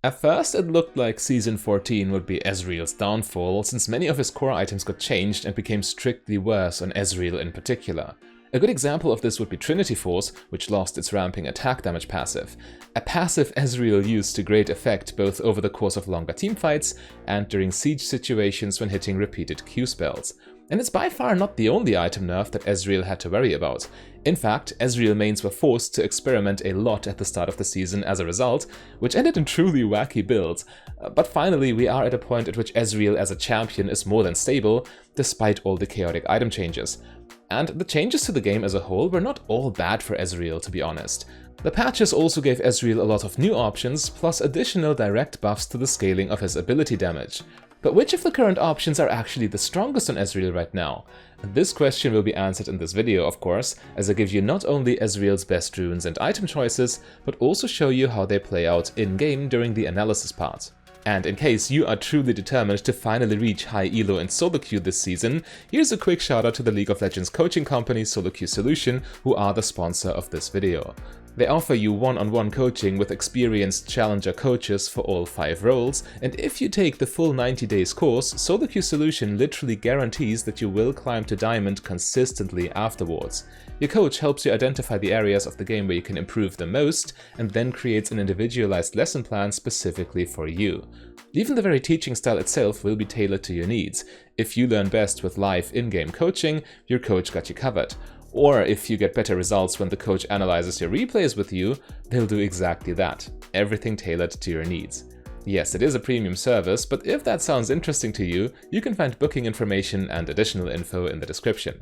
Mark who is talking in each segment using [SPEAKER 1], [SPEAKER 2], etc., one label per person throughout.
[SPEAKER 1] At first it looked like Season 14 would be Ezreal's downfall, since many of his core items got changed and became strictly worse on Ezreal in particular. A good example of this would be Trinity Force, which lost its ramping attack damage passive. A passive Ezreal used to great effect both over the course of longer teamfights and during siege situations when hitting repeated Q spells. And it's by far not the only item nerf that Ezreal had to worry about. In fact, Ezreal mains were forced to experiment a lot at the start of the season as a result, which ended in truly wacky builds. But finally, we are at a point at which Ezreal as a champion is more than stable, despite all the chaotic item changes. And the changes to the game as a whole were not all bad for Ezreal, to be honest. The patches also gave Ezreal a lot of new options, plus additional direct buffs to the scaling of his ability damage. But which of the current options are actually the strongest on Ezreal right now? This question will be answered in this video, of course, as I give you not only Ezreal's best runes and item choices, but also show you how they play out in-game during the analysis part. And in case you are truly determined to finally reach high elo in solo queue this season, here's a quick shout out to the League of Legends coaching company Solo Queue Solution, who are the sponsor of this video. They offer you one-on-one coaching with experienced challenger coaches for all 5 roles, and if you take the full 90 days course, Solo Queue Solution literally guarantees that you will climb to Diamond consistently afterwards. Your coach helps you identify the areas of the game where you can improve the most, and then creates an individualized lesson plan specifically for you. Even the very teaching style itself will be tailored to your needs. If you learn best with live in-game coaching, your coach got you covered. Or if you get better results when the coach analyzes your replays with you, they'll do exactly that. Everything tailored to your needs. Yes, it is a premium service, but if that sounds interesting to you, you can find booking information and additional info in the description.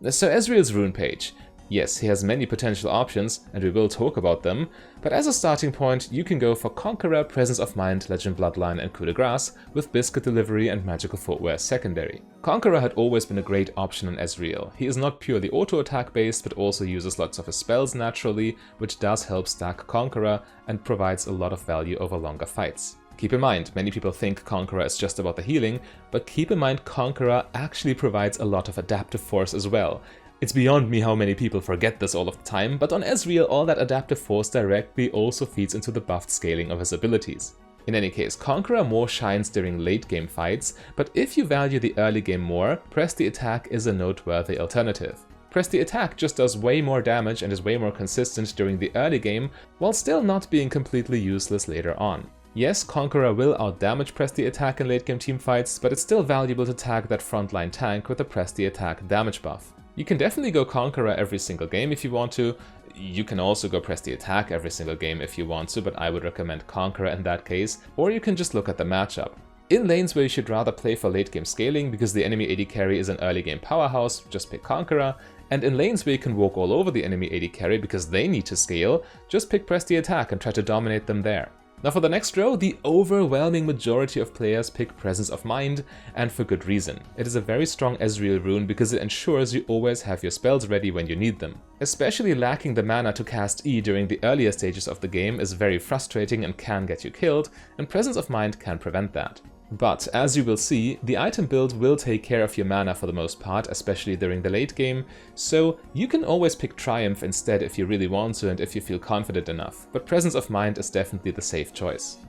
[SPEAKER 1] So Ezreal's rune page. Yes, he has many potential options, and we will talk about them, but as a starting point, you can go for Conqueror, Presence of Mind, Legend Bloodline, and Coup de Grace, with Biscuit Delivery and Magical Footwear secondary. Conqueror had always been a great option on Ezreal. He is not purely auto-attack based, but also uses lots of his spells naturally, which does help stack Conqueror and provides a lot of value over longer fights. Keep in mind, many people think Conqueror is just about the healing, but keep in mind Conqueror actually provides a lot of adaptive force as well. It's beyond me how many people forget this all of the time, but on Ezreal all that adaptive force directly also feeds into the buffed scaling of his abilities. In any case, Conqueror more shines during late game fights, but if you value the early game more, Press the Attack is a noteworthy alternative. Press the Attack just does way more damage and is way more consistent during the early game, while still not being completely useless later on. Yes, Conqueror will outdamage Press the Attack in late game teamfights, but it's still valuable to tag that frontline tank with the Press the Attack damage buff. You can definitely go Conqueror every single game if you want to. You can also go Press the Attack every single game if you want to, but I would recommend Conqueror in that case, or you can just look at the matchup. In lanes where you should rather play for late game scaling because the enemy AD carry is an early game powerhouse, just pick Conqueror, and in lanes where you can walk all over the enemy AD carry because they need to scale, just pick Press the Attack and try to dominate them there. Now for the next row, the overwhelming majority of players pick Presence of Mind, and for good reason. It is a very strong Ezreal rune because it ensures you always have your spells ready when you need them. Especially lacking the mana to cast E during the earlier stages of the game is very frustrating and can get you killed, and Presence of Mind can prevent that. But, as you will see, the item build will take care of your mana for the most part, especially during the late game, so you can always pick Triumph instead if you really want to and if you feel confident enough, but Presence of Mind is definitely the safe choice.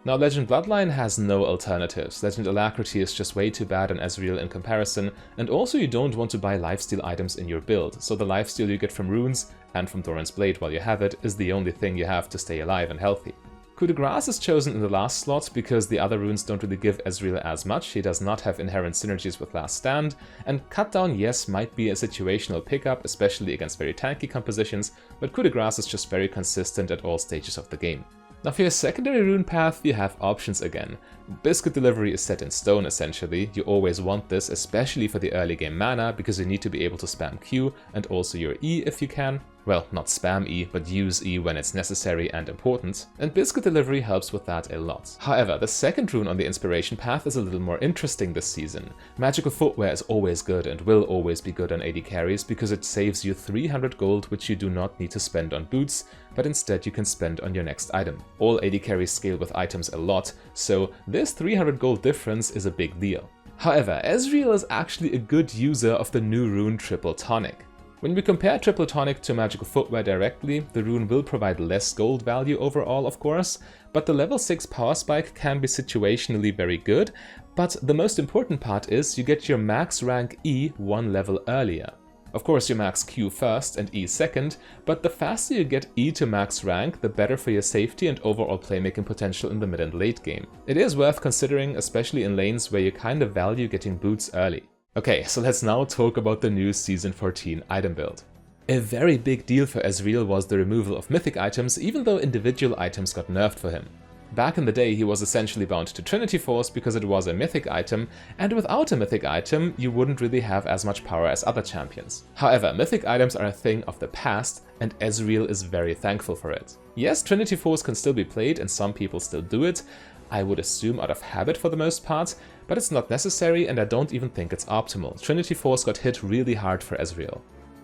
[SPEAKER 1] Now Legend Bloodline has no alternatives. Legend Alacrity is just way too bad on Ezreal in comparison, and also you don't want to buy lifesteal items in your build, so the lifesteal you get from runes and from Doran's Blade while you have it is the only thing you have to stay alive and healthy. Coup de Grace is chosen in the last slot because the other runes don't really give Ezreal as much, he does not have inherent synergies with Last Stand, and Cut Down, yes, might be a situational pickup, especially against very tanky compositions, but Coup de Grace is just very consistent at all stages of the game. Now for your secondary rune path, you have options again. Biscuit Delivery is set in stone essentially, you always want this, especially for the early game mana, because you need to be able to spam Q and also your E if you can. Well, not spam E, but use E when it's necessary and important, and Biscuit Delivery helps with that a lot. However, the second rune on the inspiration path is a little more interesting this season. Magical Footwear is always good and will always be good on AD carries because it saves you 300 gold, which you do not need to spend on boots, but instead you can spend on your next item. All AD carries scale with items a lot, so this 300 gold difference is a big deal. However, Ezreal is actually a good user of the new rune Triple Tonic. When we compare Triple Tonic to Magical Footwear directly, the rune will provide less gold value overall, of course, but the level 6 power spike can be situationally very good, but the most important part is you get your max rank E one level earlier. Of course you max Q first and E second, but the faster you get E to max rank, the better for your safety and overall playmaking potential in the mid and late game. It is worth considering, especially in lanes where you kind of value getting boots early. Okay, so let's now talk about the new Season 14 item build. A very big deal for Ezreal was the removal of mythic items, even though individual items got nerfed for him. Back in the day, he was essentially bound to Trinity Force because it was a mythic item, and without a mythic item, you wouldn't really have as much power as other champions. However, mythic items are a thing of the past, and Ezreal is very thankful for it. Yes, Trinity Force can still be played, and some people still do it, I would assume out of habit for the most part, but it's not necessary and I don't even think it's optimal. Trinity Force got hit really hard for Ezreal.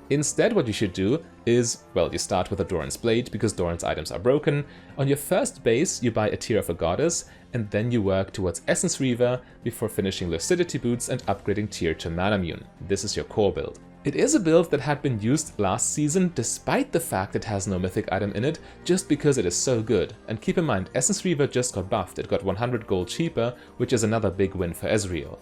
[SPEAKER 1] Instead, what you should do is, well, you start with a Doran's Blade because Doran's items are broken. On your first base, you buy a Tear of a Goddess, and then you work towards Essence Reaver before finishing Lucidity Boots and upgrading Tear to Manamune. This is your core build. It is a build that had been used last season despite the fact it has no mythic item in it, just because it is so good. And keep in mind, Essence Reaver just got buffed, it got 100 gold cheaper, which is another big win for Ezreal.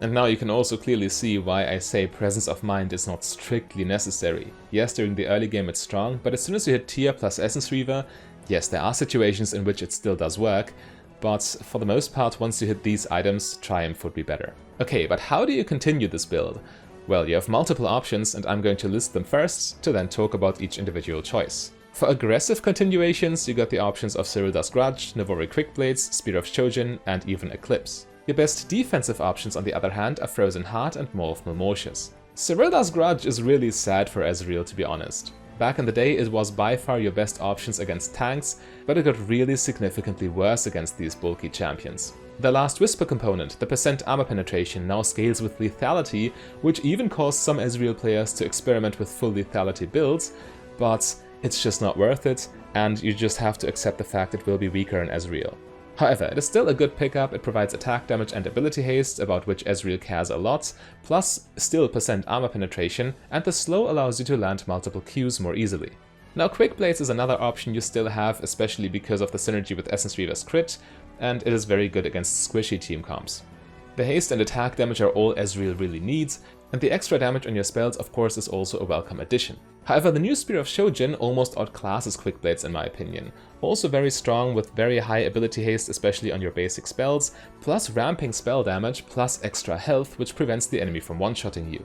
[SPEAKER 1] And now you can also clearly see why I say Presence of Mind is not strictly necessary. Yes, during the early game it's strong, but as soon as you hit Tear plus Essence Reaver, yes, there are situations in which it still does work, but for the most part, once you hit these items, Triumph would be better. Okay, but how do you continue this build? Well, you have multiple options, and I'm going to list them first, to then talk about each individual choice. For aggressive continuations, you got the options of Cyrilda's Grudge, Navori Quickblades, Spear of Shojin, and even Eclipse. Your best defensive options, on the other hand, are Frozen Heart and Morph Malmortius. Cyrilda's Grudge is really sad for Ezreal, to be honest. Back in the day, it was by far your best options against tanks, but it got really significantly worse against these bulky champions. The last Whisper component, the percent armor penetration, now scales with lethality, which even caused some Ezreal players to experiment with full lethality builds, but it's just not worth it, and you just have to accept the fact it will be weaker in Ezreal. However, it is still a good pickup, it provides attack damage and ability haste, about which Ezreal cares a lot, plus still percent armor penetration, and the slow allows you to land multiple Qs more easily. Now Quick Blades is another option you still have, especially because of the synergy with Essence Reaver's crit, and it is very good against squishy team comps. The haste and attack damage are all Ezreal really needs, and the extra damage on your spells of course is also a welcome addition. However, the new Spear of Shojin almost outclasses Quick Blades in my opinion. Also very strong with very high ability haste, especially on your basic spells, plus ramping spell damage, plus extra health, which prevents the enemy from one-shotting you.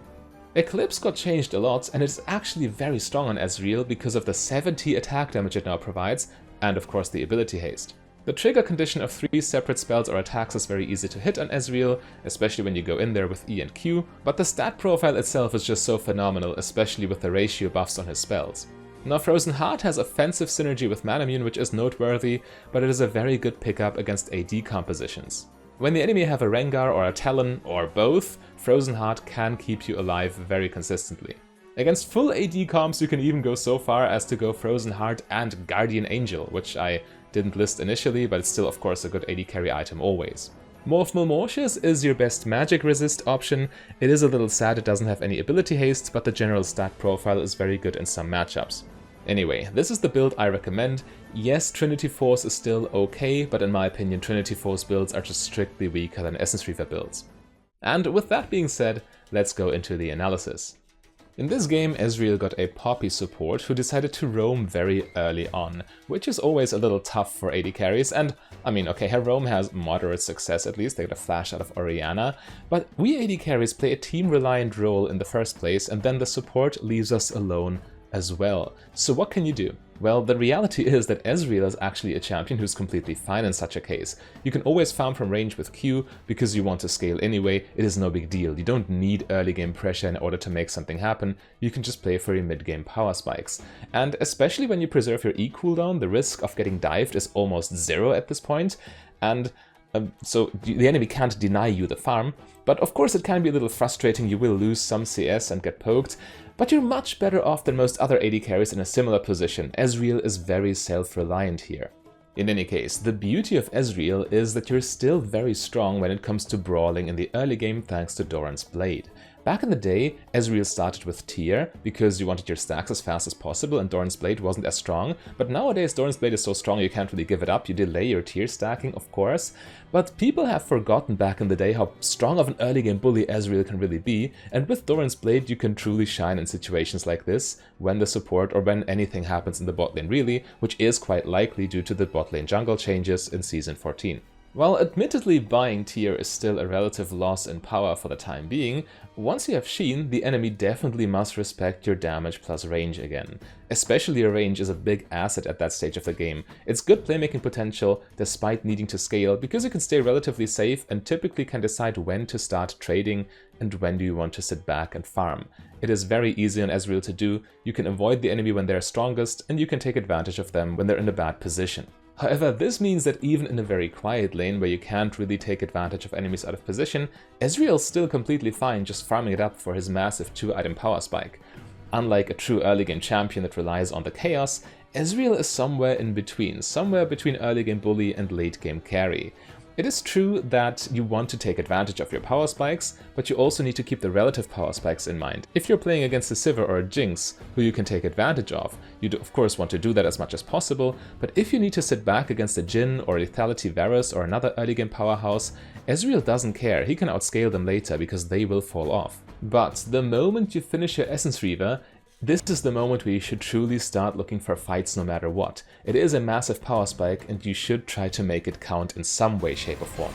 [SPEAKER 1] Eclipse got changed a lot, and it's actually very strong on Ezreal because of the 70 attack damage it now provides, and of course the ability haste. The trigger condition of 3 separate spells or attacks is very easy to hit on Ezreal, especially when you go in there with E and Q, but the stat profile itself is just so phenomenal, especially with the ratio buffs on his spells. Now Frozen Heart has offensive synergy with Manamune, which is noteworthy, but it is a very good pickup against AD compositions. When the enemy have a Rengar or a Talon, or both, Frozen Heart can keep you alive very consistently. Against full AD comps you can even go so far as to go Frozen Heart and Guardian Angel, which I didn't list initially, but it's still of course a good AD carry item always. Morph Malmortius is your best magic resist option. It is a little sad it doesn't have any ability haste, but the general stat profile is very good in some matchups. Anyway, this is the build I recommend. Yes, Trinity Force is still okay, but in my opinion Trinity Force builds are just strictly weaker than Essence Reaver builds. And with that being said, let's go into the analysis. In this game, Ezreal got a Poppy support who decided to roam very early on, which is always a little tough for AD carries, and I mean, okay, her roam has moderate success at least, they get a flash out of Orianna, but we AD carries play a team-reliant role in the first place, and then the support leaves us alone as well. So what can you do? Well, the reality is that Ezreal is actually a champion who's completely fine in such a case. You can always farm from range with Q, because you want to scale anyway, it is no big deal. You don't need early game pressure in order to make something happen, you can just play for your mid game power spikes. And especially when you preserve your E cooldown, the risk of getting dived is almost zero at this point, and so the enemy can't deny you the farm, but of course it can be a little frustrating, you will lose some CS and get poked, but you're much better off than most other AD carries in a similar position. Ezreal is very self-reliant here. In any case, the beauty of Ezreal is that you're still very strong when it comes to brawling in the early game thanks to Doran's Blade. Back in the day, Ezreal started with tier because you wanted your stacks as fast as possible and Doran's Blade wasn't as strong, but nowadays Doran's Blade is so strong you can't really give it up, you delay your tier stacking of course, but people have forgotten back in the day how strong of an early game bully Ezreal can really be, and with Doran's Blade you can truly shine in situations like this, when the support or when anything happens in the bot lane really, which is quite likely due to the bot lane jungle changes in Season 14. While admittedly buying tier is still a relative loss in power for the time being, once you have Sheen, the enemy definitely must respect your damage plus range again. Especially your range is a big asset at that stage of the game. It's good playmaking potential despite needing to scale because you can stay relatively safe and typically can decide when to start trading and when do you want to sit back and farm. It is very easy on Ezreal to do, you can avoid the enemy when they're strongest and you can take advantage of them when they're in a bad position. However, this means that even in a very quiet lane where you can't really take advantage of enemies out of position, Ezreal's still completely fine just farming it up for his massive 2-item power spike. Unlike a true early game champion that relies on the chaos, Ezreal is somewhere in between, somewhere between early game bully and late game carry. It is true that you want to take advantage of your power spikes, but you also need to keep the relative power spikes in mind. If you're playing against a Sivir or a Jinx, who you can take advantage of, you do of course want to do that as much as possible, but if you need to sit back against a Jhin or Lethality Varus or another early game powerhouse, Ezreal doesn't care, he can outscale them later because they will fall off. But the moment you finish your Essence Reaver, this is the moment where you should truly start looking for fights no matter what. It is a massive power spike and you should try to make it count in some way, shape or form.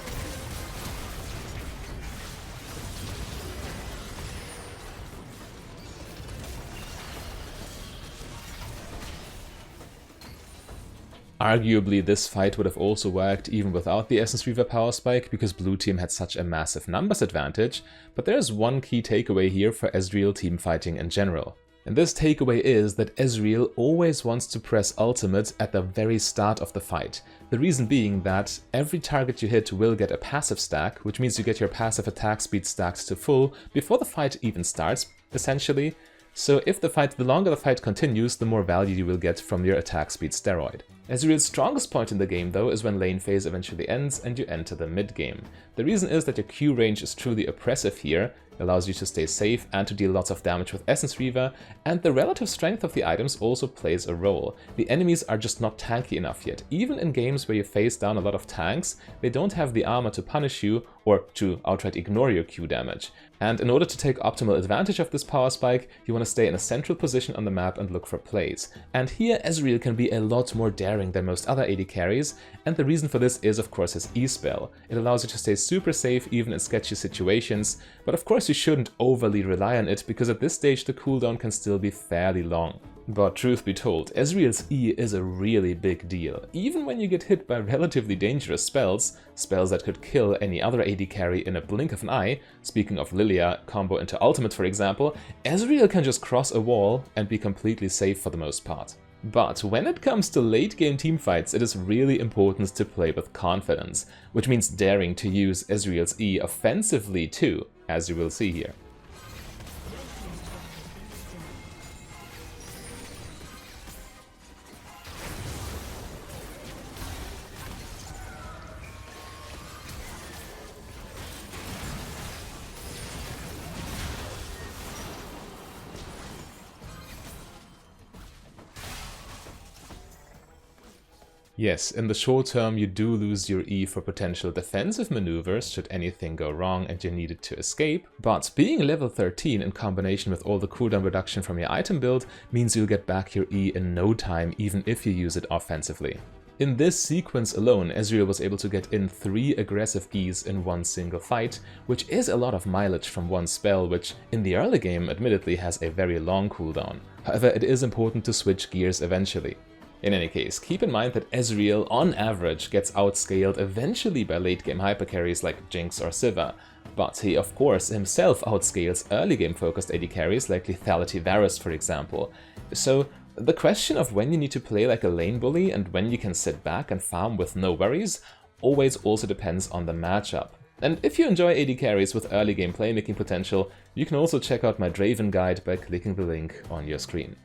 [SPEAKER 1] Arguably, this fight would have also worked even without the Essence Reaver power spike because blue team had such a massive numbers advantage, but there is one key takeaway here for Ezreal teamfighting in general. And this takeaway is that Ezreal always wants to press ultimate at the very start of the fight. The reason being that every target you hit will get a passive stack, which means you get your passive attack speed stacked to full before the fight even starts, essentially. So if the longer the fight continues, the more value you will get from your attack speed steroid. Ezreal's strongest point in the game though is when lane phase eventually ends and you enter the mid game. The reason is that your Q range is truly oppressive here, allows you to stay safe and to deal lots of damage with Essence Reaver, and the relative strength of the items also plays a role. The enemies are just not tanky enough yet. Even in games where you face down a lot of tanks, they don't have the armor to punish you or to outright ignore your Q damage. And in order to take optimal advantage of this power spike, you want to stay in a central position on the map and look for plays. And here Ezreal can be a lot more daring than most other AD carries, and the reason for this is of course his E-spell. It allows you to stay super safe even in sketchy situations, but of course you shouldn't overly rely on it because at this stage the cooldown can still be fairly long. But truth be told, Ezreal's E is a really big deal. Even when you get hit by relatively dangerous spells that could kill any other AD carry in a blink of an eye, speaking of Lilia combo into ultimate for example, Ezreal can just cross a wall and be completely safe for the most part. But when it comes to late game teamfights, it is really important to play with confidence, which means daring to use Ezreal's E offensively too, as you will see here. Yes, in the short term you do lose your E for potential defensive maneuvers should anything go wrong and you needed to escape, but being level 13 in combination with all the cooldown reduction from your item build means you'll get back your E in no time even if you use it offensively. In this sequence alone, Ezreal was able to get in 3 aggressive E's in one single fight, which is a lot of mileage from one spell, which in the early game admittedly has a very long cooldown. However, it is important to switch gears eventually. In any case, keep in mind that Ezreal on average gets outscaled eventually by late game hypercarries like Jinx or Sivir, but he of course himself outscales early game focused AD carries like Lethality Varus for example. So the question of when you need to play like a lane bully and when you can sit back and farm with no worries always also depends on the matchup. And if you enjoy AD carries with early game playmaking potential, you can also check out my Draven guide by clicking the link on your screen.